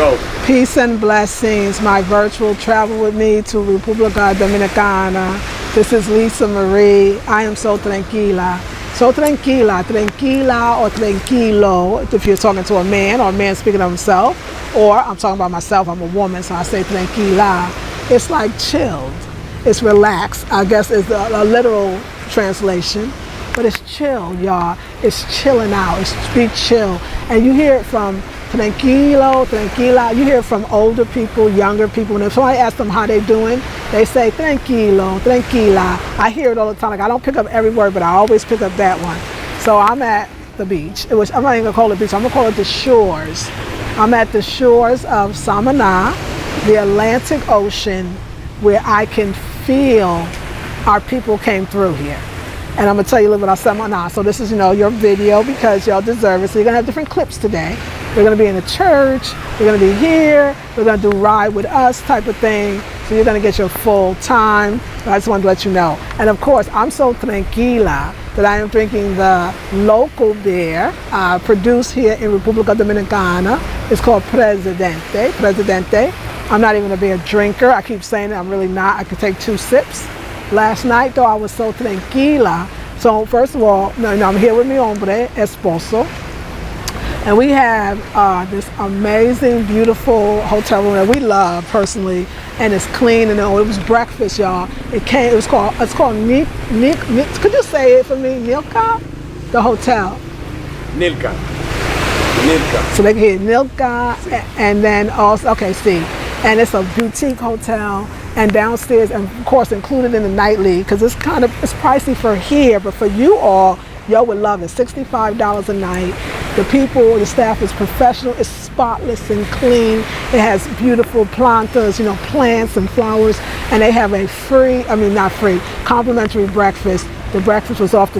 Go. Peace and blessings, my virtual travel with me to República Dominicana. This is Lisa Marie. I am so tranquila. So tranquila, tranquila or tranquilo, if you're talking to a man or a man speaking of himself, or I'm talking about myself, I'm a woman, so I say tranquila. It's like chilled. It's relaxed, I guess is a literal translation, but it's chill, y'all. It's chilling out, it's be chill. And you hear it from tranquilo, tranquila. You hear it from older people, younger people. And if somebody asks them how they doing, they say tranquilo, tranquila. I hear it all the time. Like I don't pick up every word, but I always pick up that one. So I'm at the beach. I'm not even gonna call it beach. I'm gonna call it the shores. I'm at the shores of Samana, the Atlantic Ocean, where I can feel our people came through here. And I'm gonna tell you a little bit about Samana. So this is, your video because y'all deserve it. So you're gonna have different clips today. We're gonna be in the church, we're gonna be here, we're gonna do ride with us type of thing. So you're gonna get your full time. I just wanted to let you know. And of course, I'm so tranquila that I am drinking the local beer produced here in República Dominicana. It's called Presidente. I'm not even a beer drinker. I keep saying it, I'm really not. I could take 2 sips. Last night though, I was so tranquila. So first of all, I'm here with mi hombre, esposo. And we have this amazing, beautiful hotel room that we love personally, and it's clean. And it was breakfast, y'all. It's called could you say it for me? Nilka, the hotel. Nilka. So they can hear Nilka, and then also and it's a boutique hotel. And downstairs, and of course included in the nightly, because it's pricey for here, but for you all, y'all would love it. $65 a night. The people, the staff is professional. It's spotless and clean. It has beautiful plantas, plants and flowers. And they have a complimentary breakfast. The breakfast was off the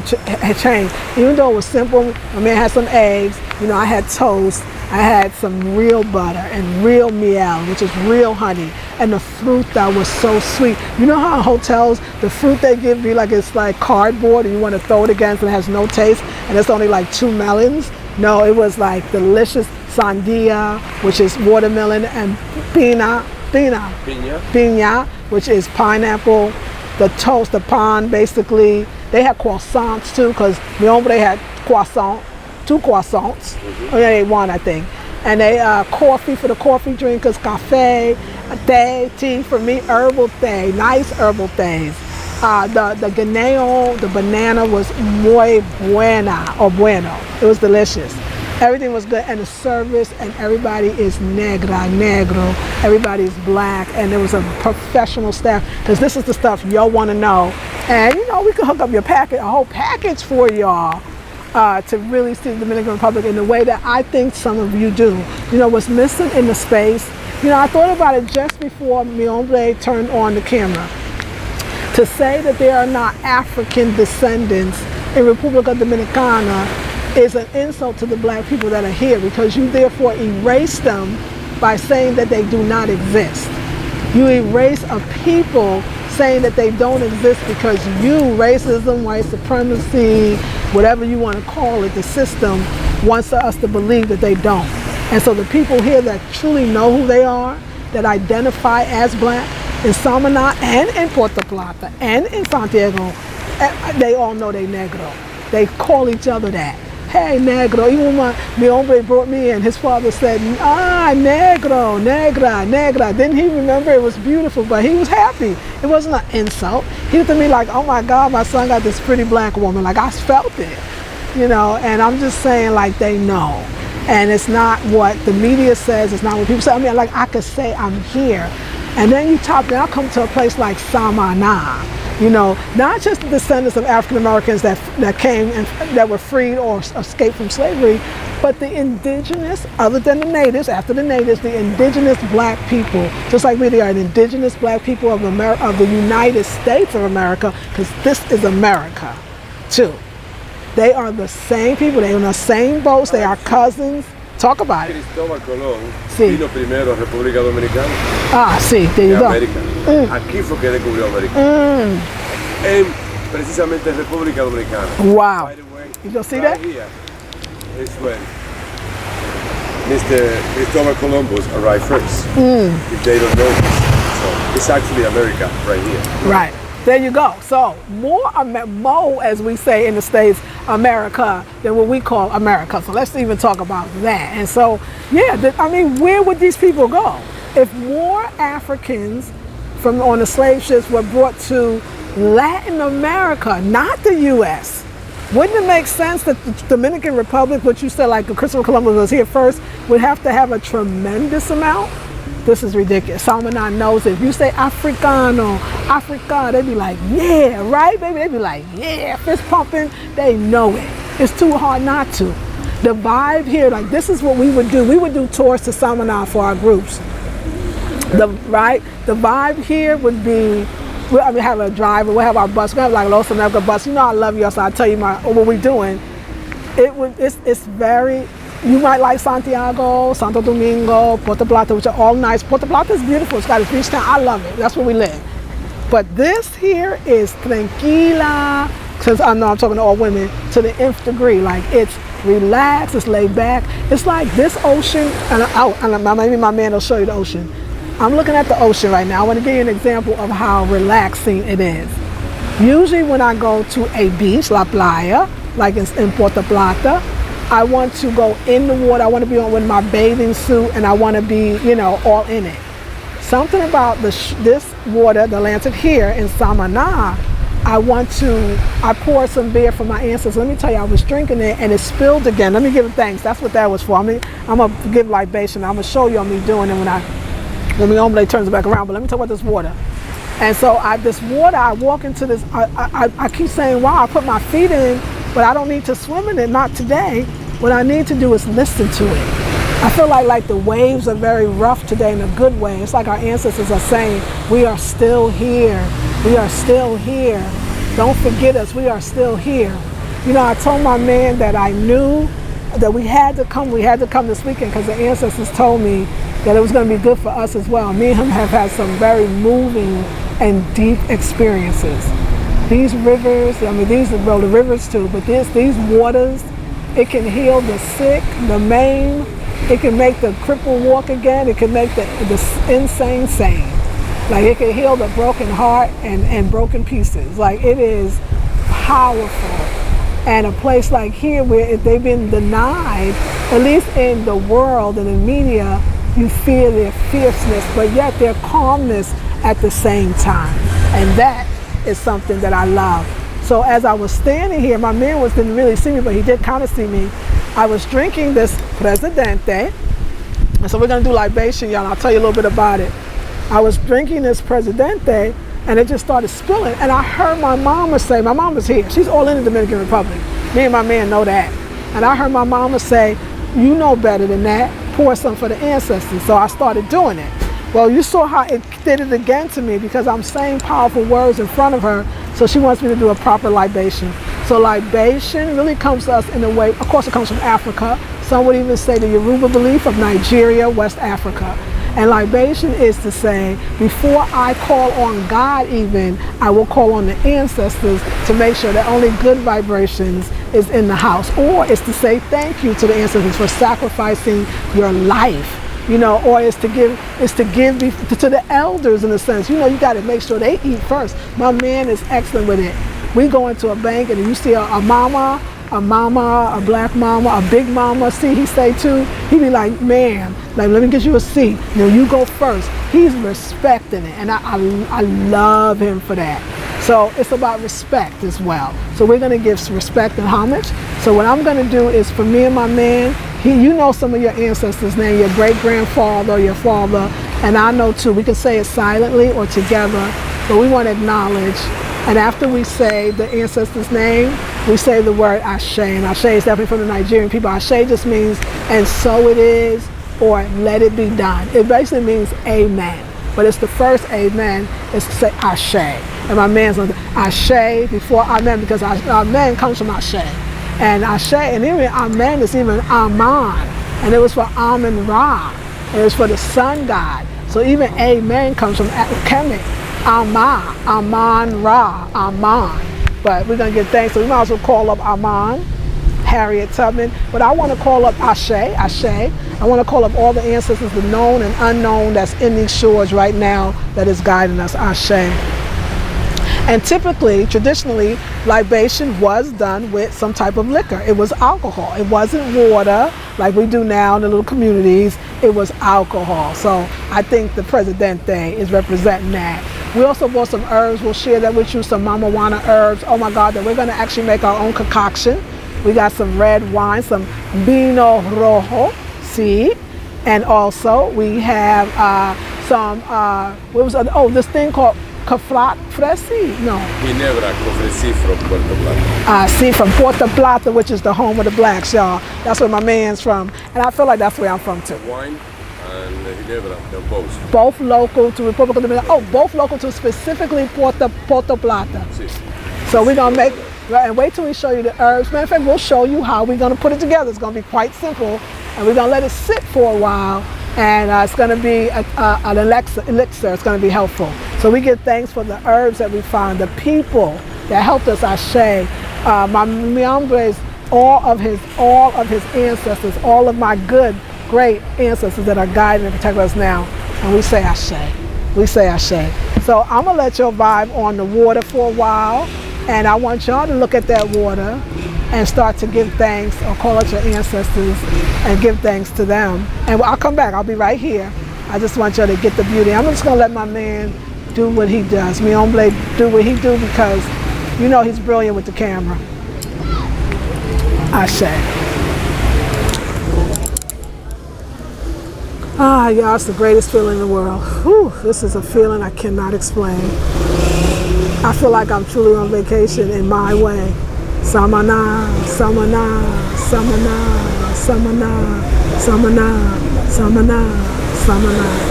chain. Even though it was simple, I had some eggs. I had toast. I had some real butter and real miel, which is real honey. And the fruit that was so sweet. You know how in hotels, the fruit they give you, it's like cardboard and you want to throw it against and it has no taste and it's only like 2 melons? No, it was like delicious sandia, which is watermelon, and piña, which is pineapple. The toast, the pan, basically. They had croissants too, because mi hombre had 2 croissants. They ate 1, I think. And they coffee for the coffee drinkers, cafe, tea for me, herbal tea, nice herbal teas. The guineo, the banana was muy buena or bueno. It was delicious. Everything was good, and the service, and everybody is negro. Everybody's black, and there was a professional staff, because this is the stuff y'all want to know. And we could hook up a whole package for y'all. To really see the Dominican Republic in the way that I think some of you do. What's missing in the space. I thought about it just before mi hombre turned on the camera. To say that there are not African descendants in República Dominicana is an insult to the black people that are here, because you therefore erase them by saying that they do not exist. You erase a people saying that they don't exist because racism, white supremacy, whatever you want to call it, the system wants us to believe that they don't. And so the people here that truly know who they are, that identify as black, in Samana and in Puerto Plata and in Santiago, they all know they negro. They call each other that. Hey, negro. Even when mi hombre brought me in, his father said, negro, negra. Didn't he remember? It was beautiful, but he was happy. It wasn't an insult. He looked at me like, oh my God, my son got this pretty black woman. Like, I felt it, and I'm just saying, they know. And it's not what the media says, it's not what people say. I could say I'm here. And then I'll come to a place like Samana. Not just the descendants of African Americans that came and that were freed or escaped from slavery, but the indigenous, other than the natives, after the natives, the indigenous black people, just like they are the indigenous black people of the United States of America, because this is America too. They are the same people, they're in the same boats, they are cousins. Talk about it. Cristóbal Colón vino primero a República Dominicana. Sí, there you go. América. Aquí fue que descubrió América. Precisamente República Dominicana. Wow. By the way, you gonna see that? Here is when Mr. Christopher Columbus arrived first. If they don't know this. So it's actually America right here. Right. There you go. So more as we say in the States, America, than what we call America. So let's even talk about that. And so, yeah, I mean, where would these people go? If more Africans from on the slave ships were brought to Latin America, not the U.S., wouldn't it make sense that the Dominican Republic, which you said like Christopher Columbus was here first, would have to have a tremendous amount? This is ridiculous. Samana knows it. If you say Africano, Africa, they be like, yeah, right, baby? They be like, yeah, fist pumping. They know it. It's too hard not to. The vibe here, like this is what we would do. We would do tours to Samana for our groups. The vibe here would be, we'll have a driver, we'll have our bus, we'll have like a Los Angeles bus. You know I love you, so I'll tell you what we're doing. It's very, you might like Santiago, Santo Domingo, Puerto Plata, which are all nice. Puerto Plata is beautiful. It's got a beach town. I love it. That's where we live. But this here is tranquila, because I know I'm talking to all women, to the nth degree. Like it's relaxed, it's laid back. It's like this ocean, and maybe my man will show you the ocean. I'm looking at the ocean right now. I want to give you an example of how relaxing it is. Usually when I go to a beach, La Playa, like in Puerto Plata, I want to go in the water. I want to be on with my bathing suit, and I want to be, all in it. Something about this water, the Atlantic here in Samana, I poured some beer for my ancestors. Let me tell you, I was drinking it and it spilled again. Let me give it thanks. That's what that was for. I mean, I'm going to give libation. I'm going to show you me doing it when my hombre turns it back around. But let me talk about this water. And so this water, I walk into this, I keep saying, wow, I put my feet in, but I don't need to swim in it, not today. What I need to do is listen to it. I feel like the waves are very rough today in a good way. It's like our ancestors are saying, we are still here. We are still here. Don't forget us, we are still here. I told my man that I knew that we had to come this weekend because the ancestors told me that it was going to be good for us as well. Me and him have had some very moving and deep experiences. These rivers, the rivers too, but these waters, it can heal the sick, the maimed. It can make the crippled walk again. It can make the insane sane. Like it can heal the broken heart and broken pieces. Like it is powerful. And a place like here where they've been denied, at least in the world and in media, you feel their fierceness, but yet their calmness at the same time. And that is something that I love. So as I was standing here, my man didn't really see me, but he did kind of see me. I was drinking this Presidente. And so we're going to do libation, y'all. I'll tell you a little bit about it. I was drinking this Presidente, and it just started spilling. And I heard my mama say, my mama's here. She's all in the Dominican Republic. Me and my man know that. And I heard my mama say, you know better than that. Pour some for the ancestors. So I started doing it. Well, you saw how it did it again to me because I'm saying powerful words in front of her. So she wants me to do a proper libation. So libation really comes to us in a way, of course it comes from Africa. Some would even say the Yoruba belief of Nigeria, West Africa. And libation is to say, before I call on God even, I will call on the ancestors to make sure that only good vibrations is in the house. Or it's to say thank you to the ancestors for sacrificing your life. Or it's to give to the elders in a sense. You got to make sure they eat first. My man is excellent with it. We go into a bank and you see a mama, a black mama, a big mama. See, he say too. He be like, man, like let me get you a seat. You go first. He's respecting it, and I love him for that. So it's about respect as well. So we're gonna give some respect and homage. So what I'm gonna do is for me and my man. You know some of your ancestors' name, your great-grandfather, your father, and I know too. We can say it silently or together, but we want to acknowledge. And after we say the ancestor's name, we say the word Ashe. And Ashe is definitely from the Nigerian people. Ashe just means, and so it is, or let it be done. It basically means amen. But it's the first amen is to say Ashe. And my man's like, Ashe before amen, because amen comes from Ashe. And Ashe, and even Amen is even Aman. And it was for Amen Ra. It was for the sun god. So even Amen comes from Kemet. Aman Ra, Aman. But we're going to give thanks. So we might as well call up Aman. Harriet Tubman. But I want to call up Ashe. I want to call up all the ancestors, the known and unknown that's in these shores right now that is guiding us. Ashe. And typically, traditionally, libation was done with some type of liquor. It was alcohol. It wasn't water like we do now in the little communities. It was alcohol. So I think the Presidente is representing that. We also bought some herbs. We'll share that with you, some Mama Juana herbs. Oh my God, that we're going to actually make our own concoction. We got some red wine, some Vino Rojo, see? And also we have this thing called Cafrat Fresi? No. Ginebra Cofresi from Puerto Plata. See, from Puerto Plata, which is the home of the blacks, y'all. That's where my man's from. And I feel like that's where I'm from too. Wine and Ginebra, they're both. Both local to Republic of Dominican. Oh, both local to specifically Puerto Plata. Si. So we're going to make, and wait till we show you the herbs. Matter of fact, we'll show you how we're going to put it together. It's going to be quite simple. And we're going to let it sit for a while. And it's going to be an elixir. It's going to be helpful. So we give thanks for the herbs that we find, the people that helped us. Ashe, my miembros, all of his ancestors, all of my good, great ancestors that are guiding and protecting us now. And we say Ashe. We say Ashe. So I'm gonna let y'all vibe on the water for a while, and I want y'all to look at that water and start to give thanks or call out your ancestors and give thanks to them. And I'll come back, I'll be right here. I just want y'all to get the beauty. I'm just gonna let my man do what he does. Mi hombre do what he do because you know he's brilliant with the camera. Ashe. Ah, y'all, it's the greatest feeling in the world. Whew, this is a feeling I cannot explain. I feel like I'm truly on vacation in my way. Samana, Samana, Samana, Samana, Samana, Samana, Samana.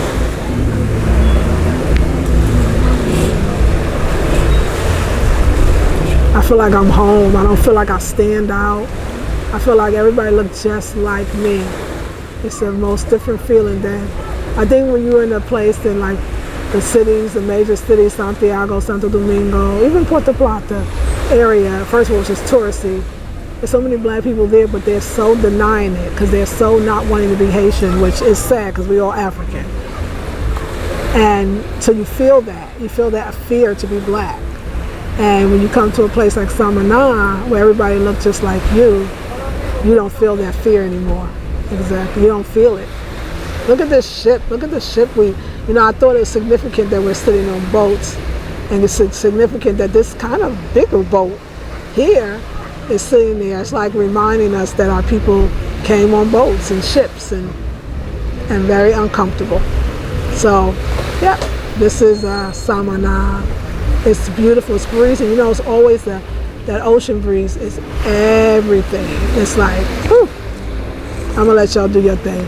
I feel like I'm home. I don't feel like I stand out. I feel like everybody looks just like me. It's the most different feeling than I think when you're in a place in like the cities, the major cities, Santiago, Santo Domingo, even Puerto Plata area. First of all, it's just touristy. There's so many black people there, but they're so denying it because they're so not wanting to be Haitian, which is sad because we're all African. And so you feel that fear to be black. And when you come to a place like Samana, where everybody looks just like you don't feel that fear anymore. Exactly, you don't feel it. Look at this ship. Look at the ship. I thought it was significant that we're sitting on boats, and it's significant that this kind of bigger boat here is sitting there. It's like reminding us that our people came on boats and ships and very uncomfortable. So, yeah, this is Samana. It's beautiful. It's breezing. It's always that ocean breeze is everything. It's like, whew. I'm gonna let y'all do your thing.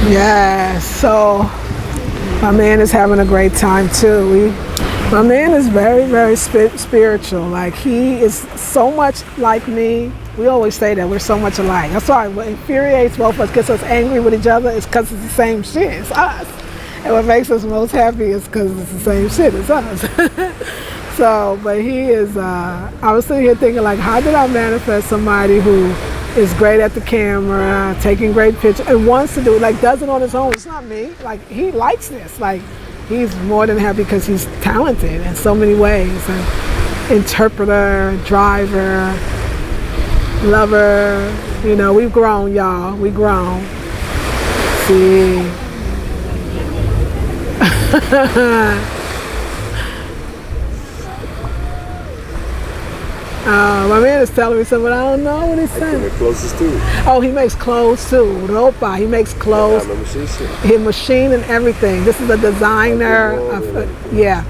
Yes, so my man is having a great time too. My man is very, very spiritual. Like, he is so much like me. We always say that we're so much alike. That's why what infuriates both of us, gets us angry with each other, is because it's the same shit. It's us. And what makes us most happy is because it's the same shit. It's us. So, but he is, I was sitting here thinking, like, how did I manifest somebody who is great at the camera, taking great pictures, and wants to do it, like, does it on his own? It's not me. Like, he likes this. Like, he's more than happy because he's talented in so many ways. And interpreter, driver, lover. You know, we've grown, y'all. We've grown. See. My man is telling me something, but I don't know what he's saying. He clothes too. Oh, he makes clothes too. Ropa. He makes clothes. His machine and everything. This is a designer. Yeah.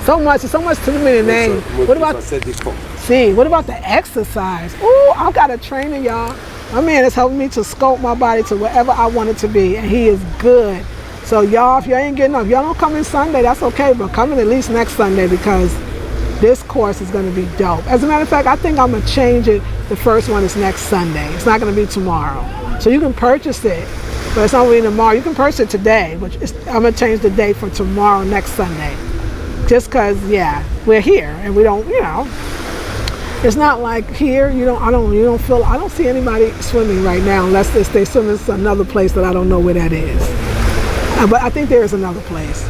So much to the many names. What about the exercise? Ooh, I've got a trainer, y'all. My man is helping me to sculpt my body to whatever I want it to be, and he is good. So y'all, if y'all ain't getting up, y'all don't come in Sunday, that's okay, but come in at least next Sunday, because this course is going to be dope. As a matter of fact, I think I'm going to change it. The first one is next Sunday. It's not going to be tomorrow. So you can purchase it, but it's not going to be tomorrow. You can purchase it today, but I'm going to change the date for tomorrow, next Sunday. Just because, yeah, we're here and we don't, you know, it's not like here, I don't see anybody swimming right now unless they swim in another place that I don't know where that is. But I think there is another place.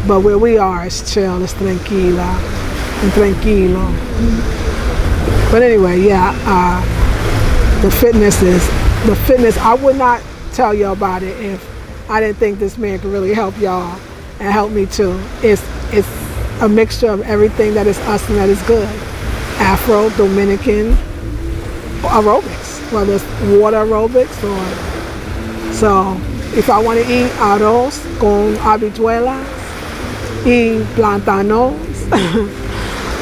But where we are, it's chill, it's tranquila and tranquilo. But anyway, yeah, the fitness, I would not tell y'all about it if I didn't think this man could really help y'all and help me too. It's a mixture of everything that is us and that is good. Afro, Dominican aerobics, whether it's water aerobics or, so if I want to eat arroz con habichuelas y plantanos,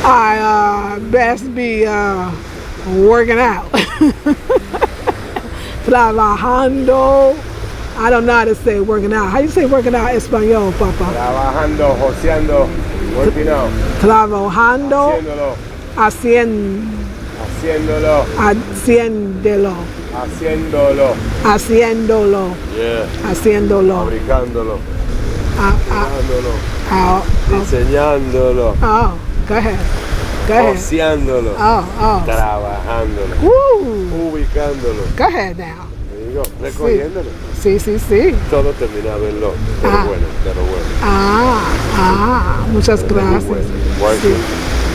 I best be working out. Trabajando. I don't know how to say working out. How you say working out in Espanol, Papa? Trabajando, joseando, working out. Trabajando. Haciéndolo. Haciéndolo. Yeah. Haciéndolo. Fabricándolo. Oh. Diseñándolo. Oh, go ahead. Joseándolo. Oh. Trabajándolo. Woo. Ubicándolo. Go ahead now. Digo, recogiéndolo. Sí. Todo terminado en lo. Pero bueno. Muchas gracias. Working,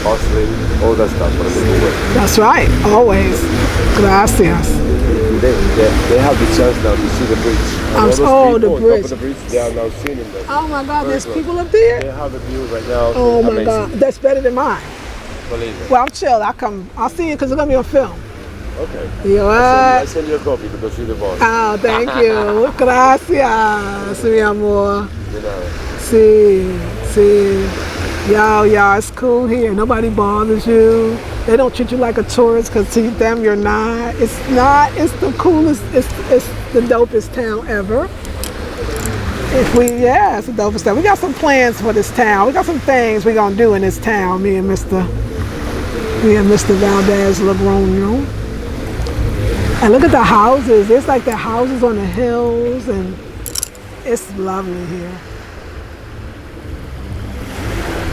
hustling, all that stuff. That's right, always. Gracias. They have the chance now to see the bridge. The bridge. On top of the bridge, they are now seeing them. Oh my God, there's people up there? They have a view right now. Oh my amazing. God, that's better than mine. Believe it. Well, I'm chill. I'll see you because it's going to be on film. Okay. You what? I send you a copy to go see the boss. Oh, thank you. Gracias, mi amor. You know. See. Y'all, it's cool here. Nobody bothers you. They don't treat you like a tourist because to them you're not. It's the coolest, it's the dopest town ever. It's the dopest town. We got some plans for this town. We got some things we're gonna do in this town, me and Mr. Valdez Logroño. And look at the houses. It's like the houses on the hills, and it's lovely here.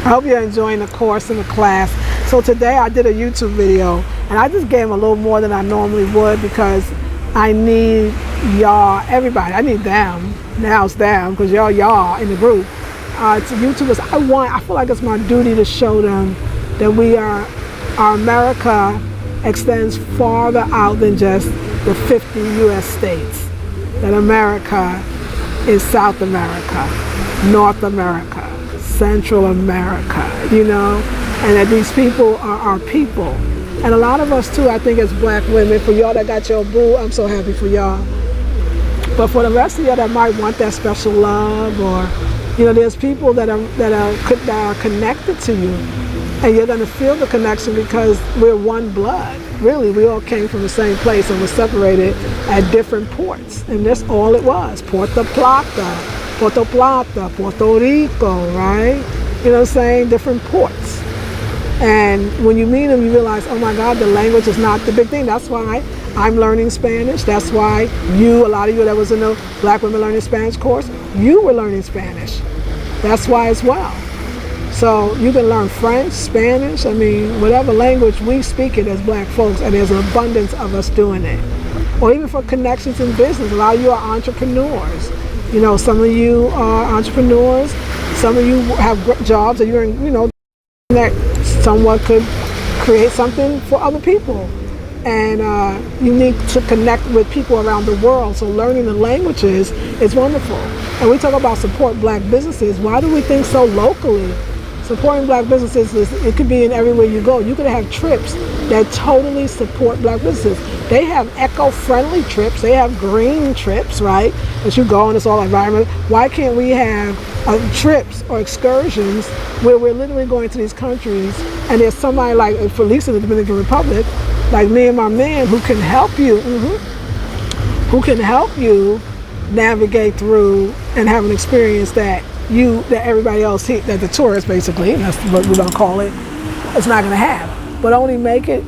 I hope you're enjoying the course and the class. So today I did a YouTube video, and I just gave them a little more than I normally would because I need y'all, everybody. I need them. Now it's them because y'all in the group. To YouTubers, I feel like it's my duty to show them that our America extends farther out than just the 50 U.S. states. That America is South America, North America, Central America, you know, and that these people are our people. And a lot of us too, I think, as black women, for y'all that got your boo, I'm so happy for y'all. But for the rest of y'all that might want that special love, or, you know, there's people that are connected to you, and you're gonna feel the connection because we're one blood. Really, we all came from the same place and were separated at different ports, and that's all it was. Puerto Plata, Puerto Rico, right? you know what I'm saying, different ports. And when you meet them, you realize, oh my God, the language is not the big thing. That's why I'm learning Spanish. That's why a lot of you that was in the Black Women Learning Spanish course, you were learning Spanish. That's why as well. So you can learn French, Spanish, I mean, whatever language we speak it as Black folks, and there's an abundance of us doing it. Or even for connections in business. A lot of you are entrepreneurs. You know, some of you are entrepreneurs. Some of you have jobs that you're in, you know, that somewhat could create something for other people. And you need to connect with people around the world. So learning the languages is wonderful. And we talk about support Black businesses. Why do we think so locally? Supporting Black businesses, it could be in everywhere you go. You could have trips that totally support Black businesses. They have eco-friendly trips. They have green trips, right? That you go and it's all environment. Why can't we have trips or excursions where we're literally going to these countries and there's somebody like, for at least in the Dominican Republic, like me and my man who can help you, navigate through and have an experience that everybody else, that the tourists basically, that's what we're gonna call it, is not gonna have. But only make it,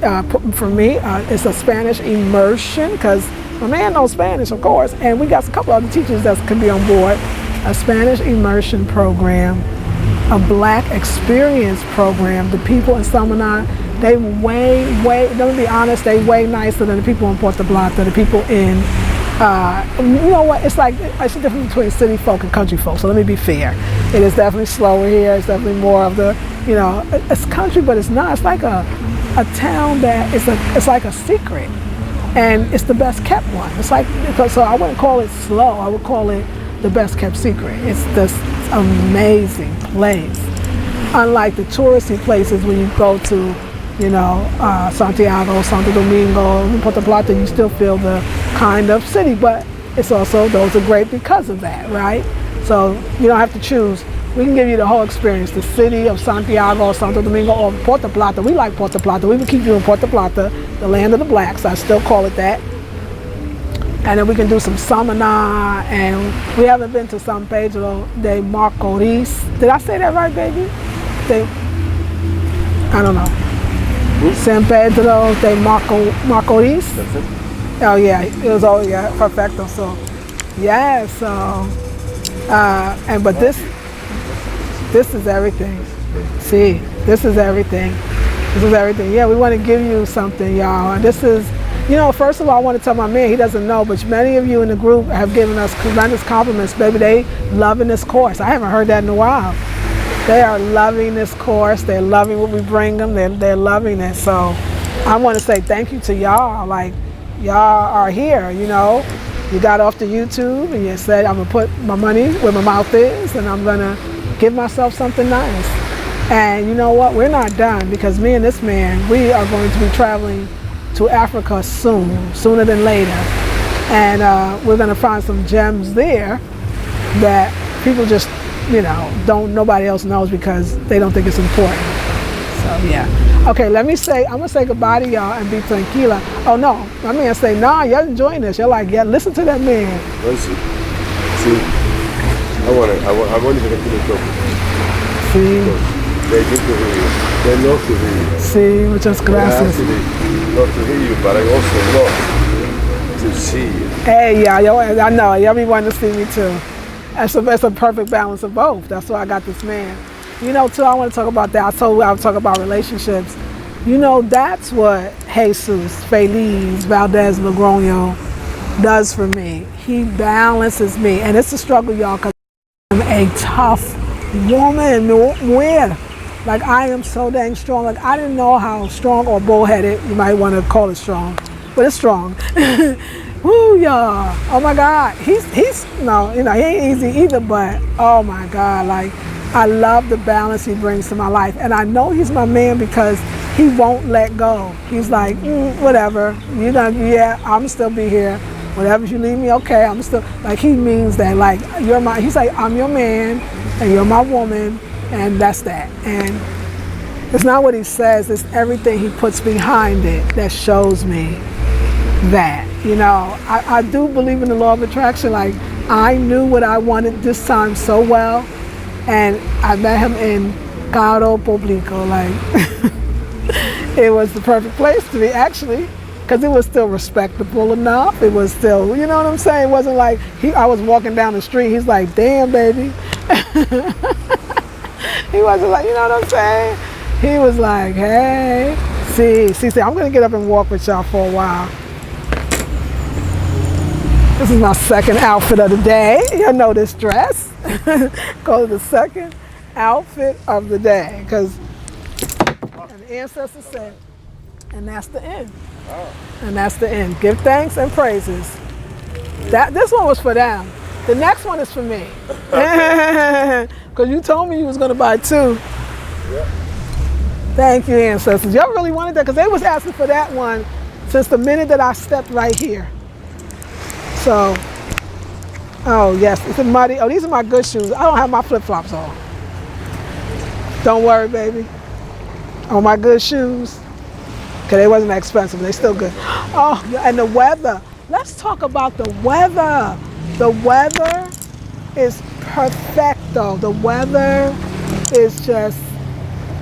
for me, it's a Spanish immersion, because my man knows Spanish, of course, and we got a couple other teachers that can be on board. A Spanish immersion program, a Black experience program. The people in Samana, they let me be honest, they way nicer than the people in Puerto Plata, the people in, you know what, it's like, it's a difference between city folk and country folk, so let me be fair. It is definitely slower here, it's definitely more of the, you know, it's country, but it's not. It's like a town that it's like a secret, and it's the best kept one. It's like, so I wouldn't call it slow, I would call it the best kept secret. It's this amazing place. Unlike the touristy places when you go to, you know, Santiago, Santo Domingo, Puerto Plata, you still feel the kind of city, but it's also, those are great because of that, right? So you don't have to choose. We can give you the whole experience, the city of Santiago, Santo Domingo, or Puerto Plata. We like Puerto Plata. We would keep you in Puerto Plata, the land of the Blacks. I still call it that. And then we can do some Samana, and we haven't been to San Pedro de Macorís. Did I say that right, baby? I don't know. San Pedro de Macorís. That's it. Oh yeah, it was all, yeah, perfecto. So yeah, so but this is everything. See, this is everything. This is everything. Yeah, we want to give you something, y'all. And this is, you know, first of all, I want to tell my man, he doesn't know, but many of you in the group have given us tremendous compliments. Baby, they loving this course. I haven't heard that in a while. They are loving this course. They're loving what we bring them. They're loving it. So I want to say thank you to y'all. Like, y'all are here, you know. You got off the YouTube and you said, I'm going to put my money where my mouth is, and I'm going to give myself something nice. And you know what? We're not done, because me and this man, we are going to be traveling to Africa soon, sooner than later. And we're going to find some gems there that people just, you know, nobody else knows because they don't think it's important. So yeah. Okay, let me say, I'm gonna say goodbye to y'all and be tranquila. Oh no, my man say, nah, y'all enjoying this. You're like, yeah, listen to that man. See, I want to continue talking. See. They need to hear you. They love to hear you. See, muchas gracias. I love to hear you, but I also love to see you. Hey, y'all, I know, y'all be wanting to see me too. That's a perfect balance of both. That's why I got this man. You know, too, I want to talk about that. I told you I would talk about relationships. You know, that's what Jesus Feliz Valdez Logroño does for me. He balances me. And it's a struggle, y'all, because I'm a tough woman. Where? Like, I am so dang strong. Like, I didn't know how strong or bullheaded, you might want to call it strong, but it's strong. Woo, y'all. Oh my God. He's no, you know, he ain't easy either, but oh my God, like, I love the balance he brings to my life. And I know he's my man because he won't let go. He's like, whatever, you done, yeah, I'm still be here. Whatever you leave me, okay, I'm still, like, he means that, like, you're my, he's like, I'm your man and you're my woman, and that's that. And it's not what he says, it's everything he puts behind it that shows me that. You know, I do believe in the law of attraction. Like, I knew what I wanted this time so well And I met him in Caro Público. Like, it was the perfect place to be, actually, because it was still respectable enough. It was still, you know what I'm saying? It wasn't like I was walking down the street. He's like, damn, baby. He wasn't like, you know what I'm saying? He was like, hey, see, I'm gonna get up and walk with y'all for a while. This is my second outfit of the day. You know this dress. Go to the second outfit of the day, because the ancestors said, and that's the end. And that's the end. Give thanks and praises. This one was for them. The next one is for me. Because you told me you was gonna buy 2. Yeah. Thank you, ancestors. Y'all really wanted that, because they was asking for that one since the minute that I stepped right here. So, oh yes, it's a muddy. Oh, these are my good shoes. I don't have my flip-flops on. Don't worry, baby. Oh, my good shoes. Okay, they wasn't that expensive. They still good. Oh, and the weather. Let's talk about the weather. The weather is perfecto. The weather is just,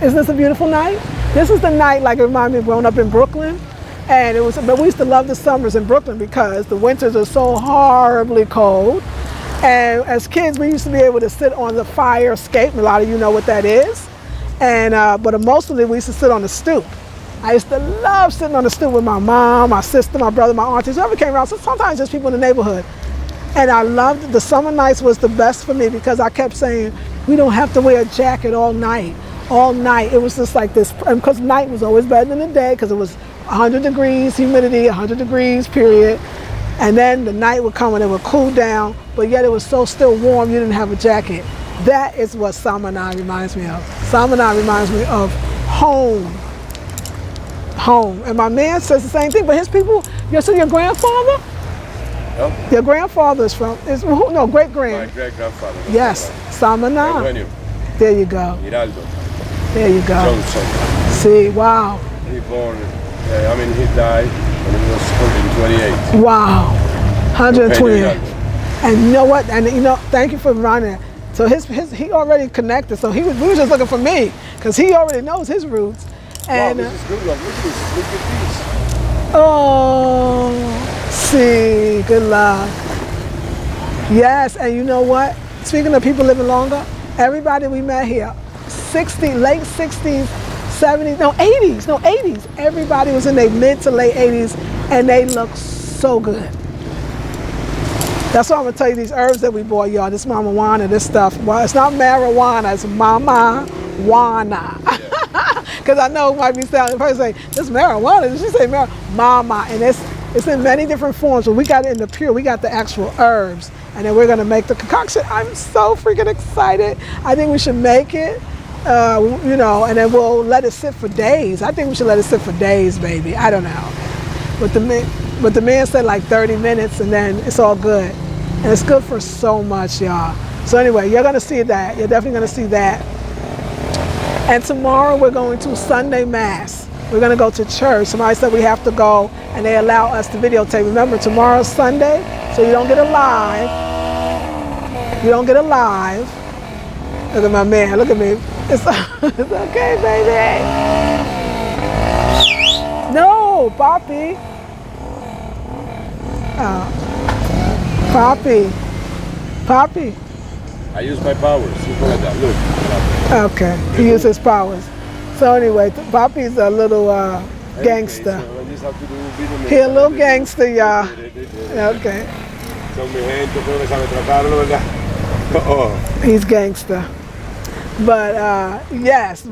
isn't this a beautiful night? This is the night, like, it reminded me of growing up in Brooklyn. And but we used to love the summers in Brooklyn because the winters are so horribly cold. And as kids, we used to be able to sit on the fire escape. A lot of you know what that is. And but mostly we used to sit on the stoop. I used to love sitting on the stoop with my mom, my sister, my brother, my aunties, whoever came around. So sometimes just people in the neighborhood. And I loved the summer nights was the best for me because I kept saying, we don't have to wear a jacket all night. All night. It was just like this, because night was always better than the day because it was 100 degrees, humidity, 100 degrees, period. And then the night would come and it would cool down, but yet it was so still warm you didn't have a jacket. That is what Samana reminds me of. Samana reminds me of home. Home. And my man says the same thing, but his people, so your grandfather? No? Your grandfather is from, no, great-grand. My great-grandfather. Yes, Samana. There you go. Giraldo. There you go. Johnson. See, wow. He died when he was 128. Wow, 120. And you know what? And thank you for reminding. So he already connected. So we were just looking for me because he already knows his roots. And wow, this is good luck. Look at this. Look at these. Oh, see, good luck. Yes, and you know what? Speaking of people living longer, everybody we met here, late 60s, 70s, 80s. Everybody was in their mid to late 80s and they look so good. That's why I'm gonna tell you these herbs that we bought, y'all. This mama wana, this stuff. Well, it's not marijuana, it's mama wana. Because I know it might be sounding, the person say, this marijuana, did she say mama? And it's in many different forms, but we got it in the pure, we got the actual herbs. And then we're gonna make the concoction. I'm so freaking excited. I think we should make it. And then we'll let it sit for days. I think we should let it sit for days, baby. I don't know. But the man said like 30 minutes and then it's all good. And it's good for so much, y'all. So anyway, you're gonna see that. You're definitely gonna see that. And tomorrow we're going to Sunday Mass. We're gonna go to church. Somebody said we have to go and they allow us to videotape. Remember, tomorrow's Sunday, so you don't get a live. You don't get a live. Look at my man, look at me. It's okay, baby. No, Poppy. Poppy. I use my powers. Look at that. Look. Okay, he uses his powers. So anyway, Poppy's a little gangster. He a little gangster, y'all. Okay. He's gangster. But yes,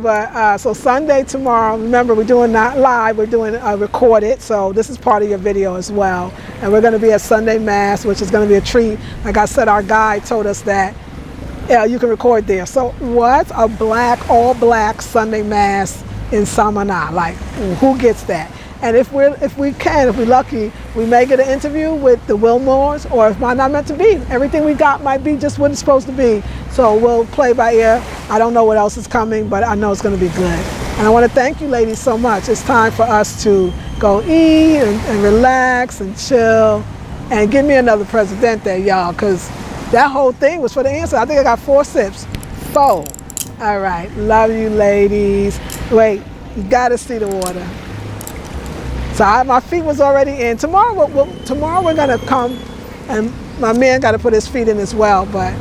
so Sunday tomorrow, remember we're doing not live, we're doing recorded, so this is part of your video as well. And we're gonna be at Sunday Mass, which is gonna be a treat. Like I said, our guide told us that you can record there. So what? All black Sunday Mass in Samana, like who gets that? And if we're lucky, we may get an interview with the Wilmores, or if might not meant to be. Everything we got might be just what it's supposed to be. So we'll play by ear. I don't know what else is coming, but I know it's gonna be good. And I wanna thank you ladies so much. It's time for us to go eat and relax and chill. And give me another Presidente, y'all, because that whole thing was for the answer. I think I got 4 sips. 4. All right, love you ladies. Wait, you gotta see the water. So my feet was already in. Tomorrow we're gonna come, and my man gotta put his feet in as well, but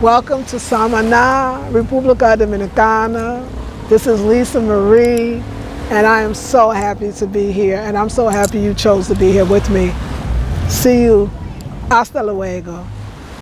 welcome to Samana, República Dominicana. This is Lisa Marie, and I am so happy to be here, and I'm so happy you chose to be here with me. See you. Hasta luego.